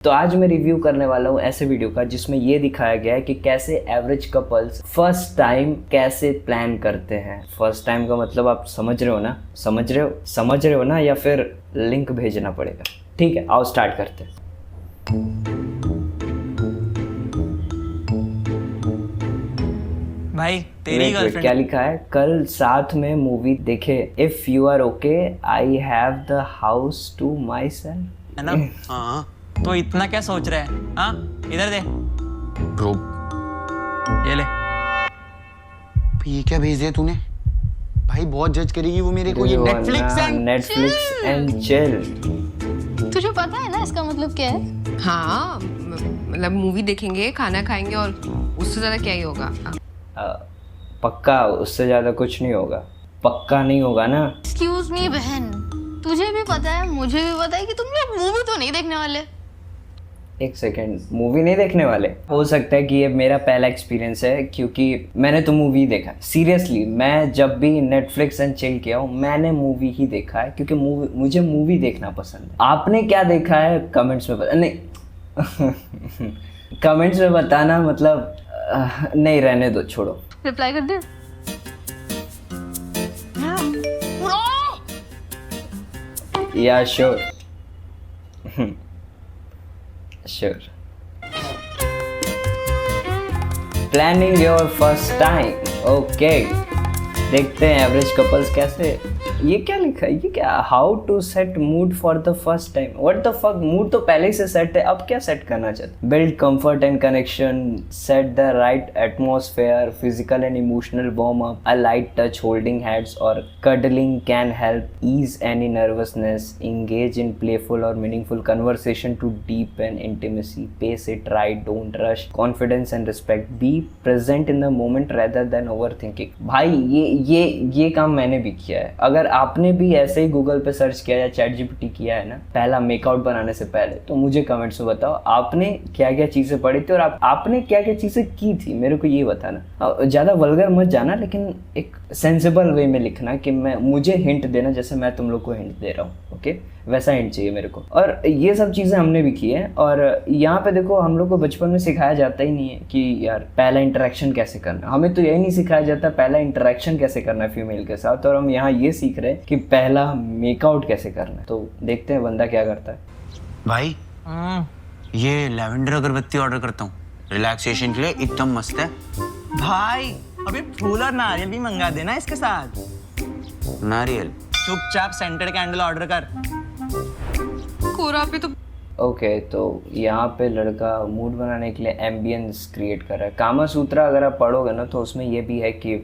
तो आज मैं रिव्यू करने वाला हूँ ऐसे वीडियो का जिसमें ये दिखाया गया है कि कैसे एवरेज कपल्स फर्स्ट टाइम कैसे प्लान करते हैं। फर्स्ट टाइम का मतलब आप समझ रहे हो ना या फिर लिंक भेजना पड़ेगा। ठीक है, आओ स्टार्ट करते हैं। भाई तेरी गर्लफ्रेंड क्या लिखा है? कल साथ में मूवी देखे, if you are okay I have the house to myself, है ना? हाँ, तो इतना क्या सोच रहा है? हाँ, इधर दे ब्रो, ये ले। ये क्या भेज दिया तूने? भाई बहुत जज करेगी वो मेरे को। ये नेटफ्लिक्स एंड चिल। तुझे पता है ना इसका मतलब क्या है? हाँ, मतलब मूवी देखेंगे, खाना खाएंगे और उससे ज्यादा क्या ही होगा। पक्का उससे ज्यादा कुछ नहीं होगा। पक्का नहीं होगा ना? एक्सक्यूज मी बहन, तुझे भी पता है, मुझे भी पता है कि तुम लोग मूवी तो नहीं देखने वाले। एक सेकेंड, मूवी नहीं देखने वाले? हो सकता है कि ये मेरा पहला एक्सपीरियंस है क्योंकि मैंने तो मूवी देखा। सीरियसली, मैं जब भी नेटफ्लिक्स एंड चिल किया हूँ मैंने मूवी ही देखा है क्योंकि मुझे मूवी देखना पसंद है। आपने क्या देखा है कमेंट्स में नहीं कमेंट्स में बताना, मतलब नहीं, रहने दो, छोड़ो। रिप्लाई कर दे। या sure sure. Planning your first time, okay. देखते हैं एवरेज कपल्स कैसे। ये क्या लिखा है? ये क्या? How to set mood for the first time. What the fuck, mood तो पहले से सेट है, अब क्या सेट करना चाहते? Build comfort and connection, set the right atmosphere, physical and emotional warm up, a light touch, holding hands और cuddling can help ease any nervousness, engage in playful or meaningful conversation to deepen intimacy, pace it right, don't rush, confidence and respect, be present in the moment rather than overthinking। भाई ये काम मैंने भी किया है। अगर आपने भी ऐसे ही गूगल पे सर्च किया या चैट जीपीटी किया है ना पहला मेकआउट बनाने से पहले, तो मुझे कमेंट्स में बताओ आपने क्या क्या चीज़ें पढ़ी थी और आपने क्या क्या चीज़ें की थी, मेरे को ये बताना। ज़्यादा वल्गर मत जाना, लेकिन एक सेंसिबल वे में लिखना कि मुझे हिंट देना जैसे मैं तुम लोग को हिंट दे रहा हूँ। ओके, वैसा हिंट चाहिए मेरे को। और ये सब चीज़ें हमने भी की हैं। और यहाँ पे देखो, हम लोग को बचपन में सिखाया जाता ही नहीं है कि यार पहला इंटरेक्शन कैसे करना है। हमें तो यही नहीं सिखाया जाता पहला इंटरेक्शन कैसे करना है फीमेल के साथ, और हम यहाँ ये सीख रहे हैं कि पहला मेकआउट कैसे करना है। तो देखते हैं बंदा क्या करता है। भाई ये लैवेंडर अगरबत्ती ऑर्डर करता हूँ, रिलैक्सेशन के लिए एकदम मस्त है। भाई अभी फूल और नारियल भी मंगा देना इसके साथ। नारियल? चुपचाप सेंटेड कैंडल ऑर्डर कर। कोरा पे तो ओके, तो यहाँ पे लड़का मूड बनाने के लिए एम्बियंस क्रिएट कर रहा है। कामा सूत्रा अगर आप पढ़ोगे ना तो उसमें ये भी है कि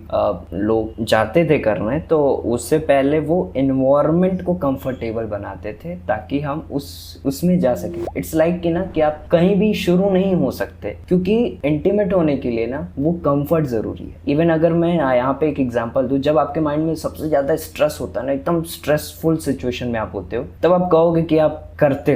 लोग जाते थे करने, तो उससे पहले वो इन्वायरमेंट को कंफर्टेबल बनाते थे ताकि हम उसमें जा सके। इट्स लाइक कि ना कि आप कहीं भी शुरू नहीं हो सकते, क्योंकि इंटीमेट होने के लिए ना वो कंफर्ट जरूरी है। इवन अगर मैं यहाँ पे एक एग्जांपल दूं, जब आपके माइंड में सबसे ज्यादा स्ट्रेस होता है ना, एकदम स्ट्रेसफुल सिचुएशन में आप होते हो, तब आप कहोगे कि आप करते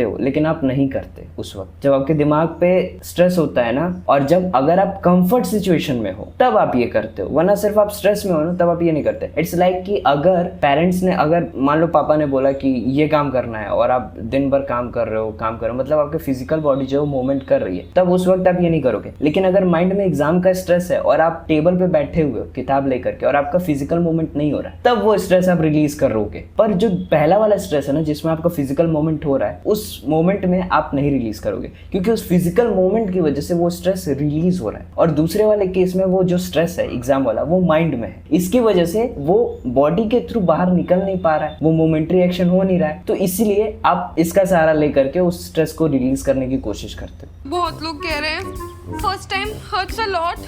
हो, लेकिन आप नहीं करते उस वक्त जब आपके दिमाग पे स्ट्रेस होता है ना। और जब अगर आप कंफर्ट सिचुएशन में हो तब आप ये करते हो, वरना सिर्फ आप स्ट्रेस में हो ना तब आप ये नहीं करते। इट्स लाइक कि अगर पेरेंट्स ने, अगर मान लो पापा ने बोला कि ये काम करना है और आप दिन भर काम कर रहे हो, मतलब आपके फिजिकल बॉडी जो मूवमेंट कर रही है, तब उस वक्त आप ये नहीं करोगे। लेकिन अगर माइंड में एग्जाम का स्ट्रेस है और आप टेबल पे बैठे हुए हो किताब लेकर के और आपका फिजिकल मूवमेंट नहीं हो रहा है, तब वो स्ट्रेस आप रिलीज करोगे। पर जो पहला वाला स्ट्रेस है ना, जिसमें आपका फिजिकल मोमेंट हो रहा है, उस मोमेंट में आप नहीं रिलीज करोगे, क्योंकि उस फिजिकल मोमेंट की वजह से वो स्ट्रेस रिलीज हो रहा है। और दूसरे वाले केस में वो जो स्ट्रेस है एग्जाम वाला, वो माइंड में है, इसकी वजह से वो बॉडी के थ्रू बाहर निकल नहीं पा रहा है, वो मोमेंट्री एक्शन हो नहीं रहा है। तो इसीलिए आप इसका सहारा लेकर के उस स्ट्रेस को रिलीज करने की कोशिश करते हो। बहुत लोग कह रहे हैं first time hurts a lot.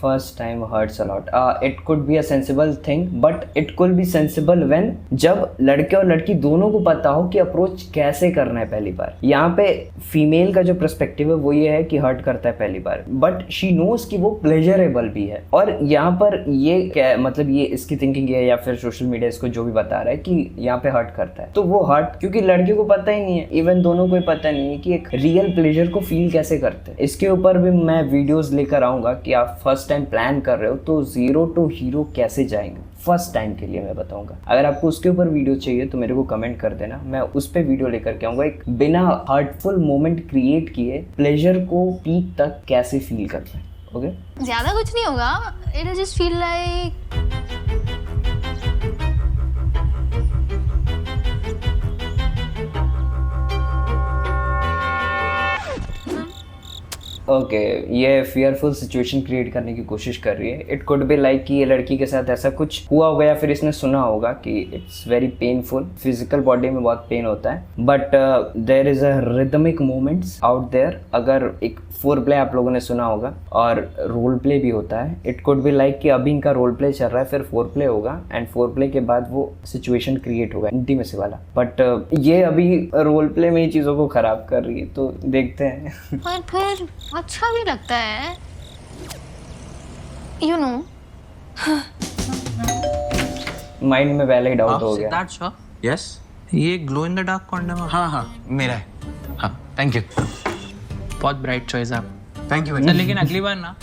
First time hurts a lot. It could be a sensible thing, but it could be sensible when जब लड़के और लड़की दोनों को पता हो कि अप्रोच कैसे करना है पहली बार। यहाँ पे फीमेल का जो पर्सपेक्टिव है वो ये है कि हर्ट करता है पहली बार, बट शी नोज कि वो प्लेजरेबल भी है। और यहाँ पर ये क्या मतलब, ये इसकी थिंकिंग है या फिर सोशल मीडिया इसको जो भी बता रहा है कि यहाँ पे हर्ट करता है, तो वो हर्ट क्योंकि लड़के को पता ही नहीं है, इवन दोनों को पता नहीं है कि एक रियल प्लेजर को फील कैसे करते हैं। इसके ऊपर भी मैं वीडियोस लेकर आऊंगा कि आप फर्स्ट टाइम प्लान कर रहे हो तो 0 to हीरो कैसे जाएंगे। फर्स्ट टाइम के लिए मैं बताऊंगा। अगर आपको उसके ऊपर वीडियो चाहिए तो मेरे को कमेंट कर देना, मैं उस पर वीडियो लेकर के आऊंगा। एक बिना हर्टफुल मोमेंट क्रिएट किए प्लेजर को पीक तक कैसे फील करते हैं। ओके, ज्यादा कुछ नहीं होगा, it just feel like okay ये फियरफुल सिचुएशन क्रिएट करने की कोशिश कर रही है। इट कुड बी लाइक कि ये लड़की के साथ ऐसा कुछ हुआ होगा या फिर इसने सुना होगा कि it's very painful, physical body में बहुत पेन होता है, but there is a rhythmic moments out there. अगर एक फोर प्ले आप लोगों ने सुना होगा और रोल प्ले भी होता है, इट कुड बी लाइक कि अभी इनका रोल प्ले चल रहा है, फिर फोर प्ले होगा एंड फोर प्ले के बाद वो सिचुएशन क्रिएट होगा इंटीमेसी वाला। बट ये अभी रोल प्ले में ही चीज़ों को खराब कर रही है, तो देखते हैं। पर फिर अच्छा भी लगता है, यू नो। माइंड में पहले ही डाउट हो गया। सिद्धार्थ शॉ, यस, ये glow in the dark condom है। हाँ मेरा है। हाँ, थैंक यू बहुत ब्राइट चॉइस आप। Thank you. अच्छा, लेकिन अगली बार ना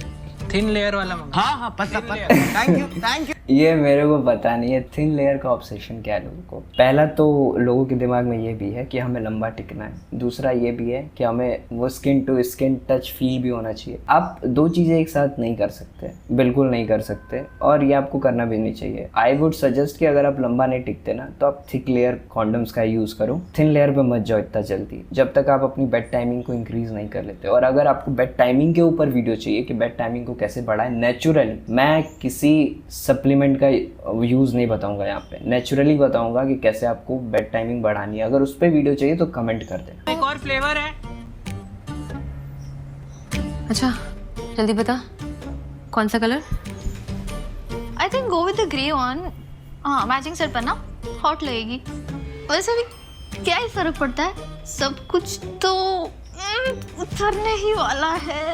थिन लेयर वाला मंगा। हाँ पता। Thank you. ये मेरे को पता नहीं है थिन लेयर का ऑब्सेशन क्या है लोगों को। पहला तो लोगों के दिमाग में ये भी है कि हमें लंबा टिकना है, दूसरा ये भी है कि हमें वो skin to skin touch feel भी होना चाहिए। आप दो चीज़ें एक साथ नहीं कर सकते, बिल्कुल नहीं कर सकते, और ये आपको करना भी नहीं चाहिए। आई वुड सजेस्ट कि अगर आप लंबा नहीं टिकते ना तो आप थिक लेयर कॉन्डम्स का यूज़ करो, थिन लेयर पे मत जाओ इतना जल्दी, जब तक आप अपनी बेड टाइमिंग को इंक्रीज नहीं कर लेते। और अगर आपको बेड टाइमिंग के ऊपर वीडियो चाहिए कि बेड टाइमिंग को कैसे बढ़ाएं नेचुरली, मैं किसी सप्लीमेंट का यूज़ नहीं बताऊंगा यहाँ पे, नेचुरली बताऊंगा कि कैसे आपको बेड टाइमिंग बढ़ानी है। अगर उस पर वीडियो चाहिए तो कमेंट कर देना। एक और फ्लेवर है। अच्छा जल्दी बता, कौन सा colour? I think go with the grey one. हाँ, मैचिंग सेट पर ना हॉट लगेगी। वैसे भी क्या ही फर्क पड़ता है, सब कुछ तो उतरने ही वाला है।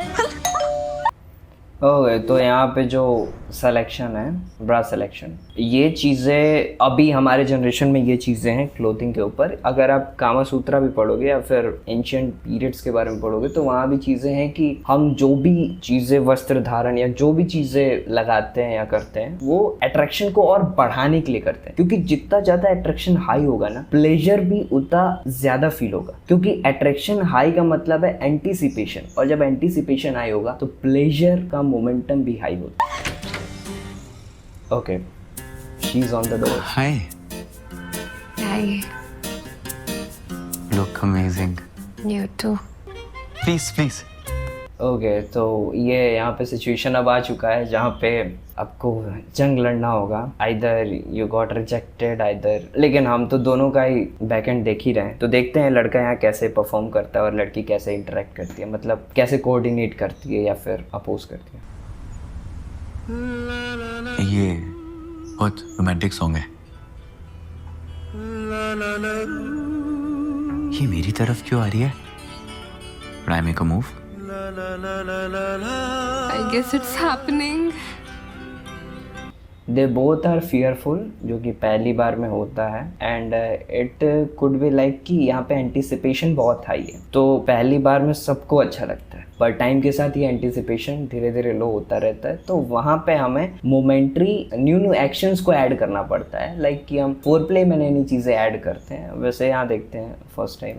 ओके, तो यहाँ पे जो सिलेक्शन है, ब्रा सिलेक्शन, ये चीज़ें अभी हमारे जनरेशन में ये चीज़ें हैं क्लोथिंग के ऊपर। अगर आप कामा सूत्रा भी पढ़ोगे या फिर एंशियंट पीरियड्स के बारे में पढ़ोगे तो वहाँ भी चीज़ें हैं कि हम जो भी चीज़ें वस्त्र धारण या जो भी चीज़ें लगाते हैं या करते हैं वो अट्रैक्शन को और बढ़ाने के लिए करते हैं, क्योंकि जितना ज़्यादा अट्रैक्शन हाई होगा ना प्लेजर भी उतना ज़्यादा फील होगा, क्योंकि अट्रैक्शन हाई का मतलब है एंटीसिपेशन, और जब एंटीसिपेशन हाई होगा तो प्लेजर का मोमेंटम भी हाई होता है। Okay, she is on the door. Hi, look amazing. You too. Please. Okay, तो ये यहाँ पे सिचुएशन अब आ चुका है जहाँ पे आपको जंग लड़ना होगा। Either you got rejected either, लेकिन हम तो दोनों का ही बैकएंड देख ही रहे हैं, तो देखते हैं लड़का यहाँ कैसे परफॉर्म करता है और लड़की कैसे इंटरेक्ट करती है, मतलब कैसे कोऑर्डिनेट करती है या फिर अपोज करती है। ये बहुत रोमांटिक सॉन्ग है। ये मेरी तरफ क्यों आ रही है? Should I make a move? I guess it's happening. They both are fearful, जो कि पहली बार में होता है, and it could be like कि यहाँ पे एंटिसिपेशन बहुत हाई है, तो पहली बार में सबको अच्छा लगता है, पर टाइम के साथ ये एंटिसिपेशन धीरे धीरे लो होता रहता है। तो वहाँ पे हमें मोमेंट्री न्यू एक्शंस को ऐड करना पड़ता है, लाइक कि हम फोर प्ले में नई नई चीज़ें ऐड करते हैं। वैसे यहाँ देखते हैं फर्स्ट टाइम।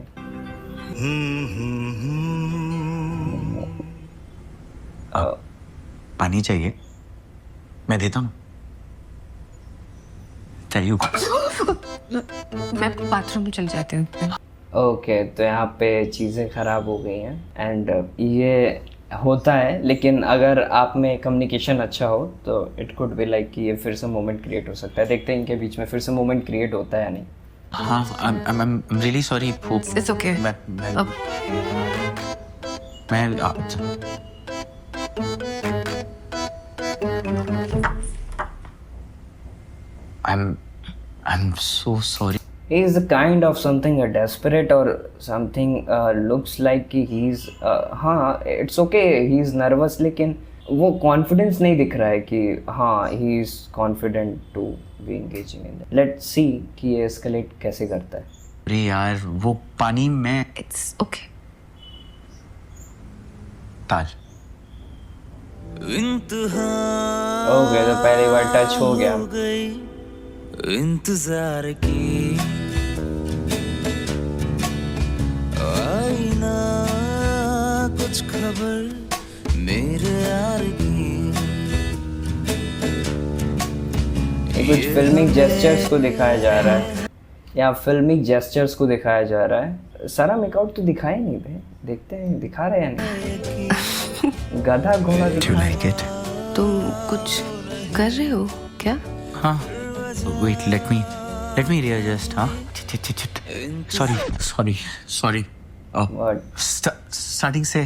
पानी चाहिए? मैं देता हूँ। चाहिए? मैं बाथरूम में चल जाती हूँ। ओके, तो यहाँ पे चीज़ें ख़राब हो गई हैं, एंड ये होता है, लेकिन अगर आप में कम्युनिकेशन अच्छा हो तो इट कुड बी लाइक कि ये फिर से मोमेंट क्रिएट हो सकता है। देखते हैं इनके बीच में फिर से मोमेंट क्रिएट होता है या नहीं। हाँ, I'm really sorry. It's okay. मैं I'm so sorry. He is a kind of something desperate or something, looks like कि he's हाँ it's okay, he's nervous, लेकिन वो कॉन्फिडेंस नहीं दिख रहा है कि हाँ he is confident to be engaging in that. Let's see कि ये escalate कैसे करता है। अरे यार, वो पानी में It's okay. ताल ओके तो पहली बार टच हो गया। इंतजार की आई ना कुछ खबर मेरे यार की। ये कुछ फिल्मिक जेस्चर्स को दिखाया जा रहा है, या फिल्मिक जेस्चर्स को दिखाया जा रहा है। सारा मेकआउट तो दिखाया नहीं भाई, देखते हैं दिखा रहे हैं नहीं। गधा घोड़ा दिखा रहे हैं। तुम कुछ कर रहे हो क्या? हाँ, wait, let me readjust, हाँ? Sorry. What? स्टार्टिंग से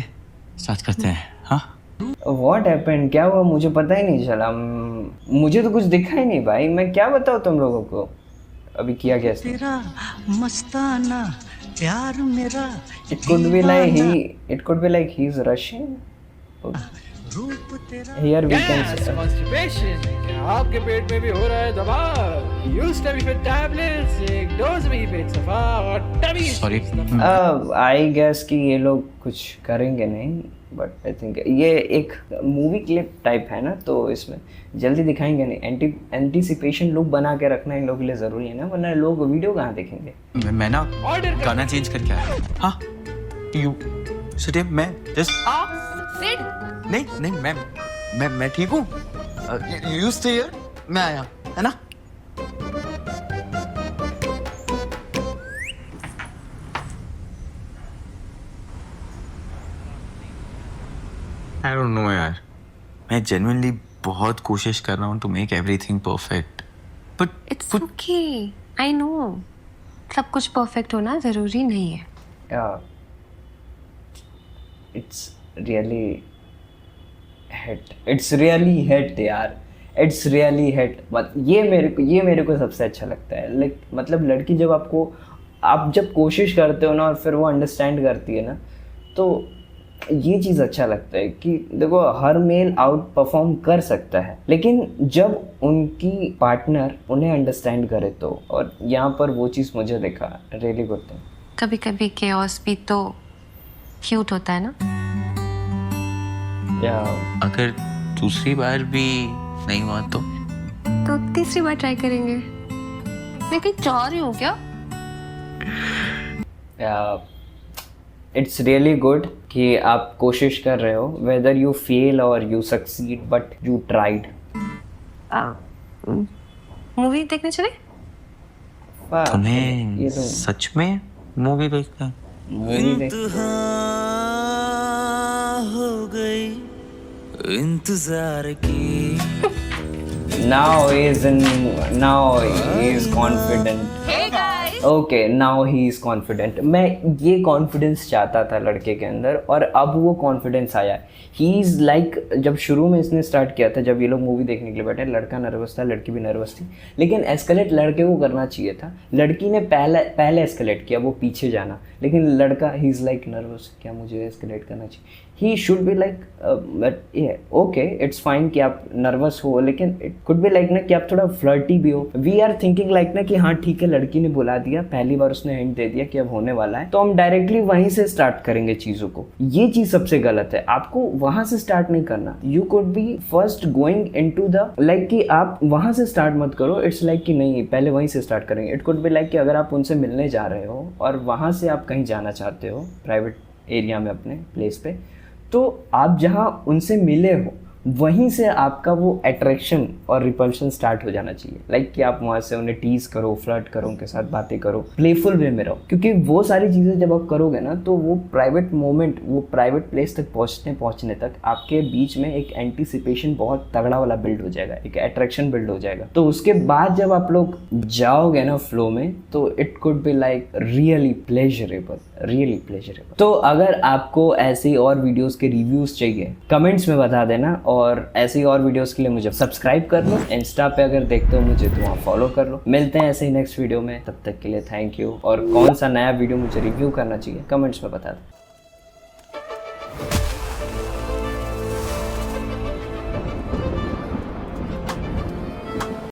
स्टार्ट करते हैं, हाँ? What happened? क्या हुआ मुझे पता ही नहीं चला। मुझे तो कुछ दिखा ही नहीं भाई, मैं क्या बताऊँ तुम लोगों को अभी किया क्या इसने? तेरा मस्ताना प्यार मेरा It could be like he's Russian. रूप तेरा Here we can say. Constipation क्या आपके पेट में भी हो रहा है दबाव? यूज टमी फिट टैबलेट्स, एक डोज में ही पेट सफा और टमी Sorry. आई गेस कि ये लोग कुछ करेंगे नहीं, बट आई थिंक ये एक मूवी क्लिप टाइप है ना, तो इसमें जल्दी दिखाएंगे नहीं। एंटीसिपेशन लुक बना के रखना इन लोगों के लिए ज़रूरी है ना, वरना लोग वीडियो कहाँ देखेंगे। मैं ना गाना चेंज करके आया। हाँ, यू सिटे, मैं जस्ट नहीं मैं ठीक हूँ। यू स्टे हियर, मैं आया, है ना? I don't know यार, मैं genuinely बहुत कोशिश कर रहा हूँ to make everything perfect, but it's okay, I know सब कुछ परफेक्ट होना जरूरी नहीं है। इट्स रियली हिट यार, इट्स रियली हिट। ये मेरे को सबसे अच्छा लगता है। लाइक मतलब लड़की जब आप जब कोशिश करते हो ना और फिर वो अंडरस्टैंड करती है ना, तो ये चीज़ अच्छा लगता है कि देखो हर मेल आउट परफॉर्म कर सकता है, लेकिन जब उनकी पार्टनर उन्हें अंडरस्टैंड करे तो, और यहाँ पर वो चीज़ मुझे दिखा रियली गुड थिंग। कभी कभी केओस भी तो क्यूट होता है ना। या अगर दूसरी बार भी नहीं हुआ तो तीसरी बार ट्राई करेंगे। मैं कहीं चाह रही हूँ क्या? इट्स रियली गुड कि आप कोशिश कर रहे हो, वेदर यू फेल और you succeed but you tried. Movie देखने चले? तुम्हें ये तो सच में मूवी देखना? मूवी देख हो गई इंतजार की। now he is confident. Hey guys. Okay now he is confident. मैं ये कॉन्फिडेंस चाहता था लड़के के अंदर, और अब वो कॉन्फिडेंस आया। ही इज़ लाइक जब शुरू में इसने स्टार्ट किया था, जब ये लोग मूवी देखने के लिए बैठे, लड़का नर्वस था, लड़की भी नर्वस थी, लेकिन एस्केलेट लड़के को करना चाहिए था। लड़की ने पहले एस्केलेट किया, वो पीछे जाना, लेकिन लड़का ही इज़ लाइक नर्वस, क्या मुझे एस्केलेट करना चाहिए। He should be like but okay it's fine कि आप नर्वस हो, लेकिन इट कुड बी लाइक ना कि आप थोड़ा फ्लर्टी भी हो। वी आर थिंकिंग लाइक ना कि हाँ ठीक है, लड़की ने बुला दिया, पहली बार उसने हिंट दे दिया कि अब होने वाला है, तो हम डायरेक्टली वहीं से स्टार्ट करेंगे चीज़ों को। ये चीज़ सबसे गलत है, आपको वहां से स्टार्ट नहीं करना। You could be first going into the like कि आप वहां से स्टार्ट मत करो। इट्स लाइक कि नहीं पहले वहीं से स्टार्ट करेंगे। इट कुड बी लाइक कि अगर आप उनसे मिलने जा रहे हो और वहां से आप कहीं जाना चाहते हो प्राइवेट एरिया में, अपने प्लेस पे, तो आप जहाँ उनसे मिले हो वहीं से आपका वो अट्रैक्शन और रिपल्शन स्टार्ट हो जाना चाहिए। लाइक कि आप वहाँ से उन्हें टीज करो, फ्लर्ट करो, उनके साथ बातें करो, प्लेफुल वे में रहो, क्योंकि वो सारी चीज़ें जब आप करोगे ना, तो वो प्राइवेट मोमेंट, वो प्राइवेट प्लेस तक पहुँचने तक आपके बीच में एक एंटीसिपेशन बहुत तगड़ा वाला बिल्ड हो जाएगा, एक अट्रैक्शन बिल्ड हो जाएगा। तो उसके बाद जब आप लोग जाओगे ना फ्लो में, तो it could be like really pleasurable. तो अगर आपको ऐसी और वीडियोस के रिव्यूज चाहिए, कमेंट्स में बता देना, और ऐसी और वीडियोस के लिए मुझे सब्सक्राइब कर लो। इंस्टा पे अगर देखते हो मुझे तो वहाँ फॉलो कर लो। मिलते हैं ऐसे ही नेक्स्ट वीडियो में, तब तक के लिए थैंक यू। और कौन सा नया वीडियो मुझे रिव्यू करना चाहिए कमेंट्स में बता दो।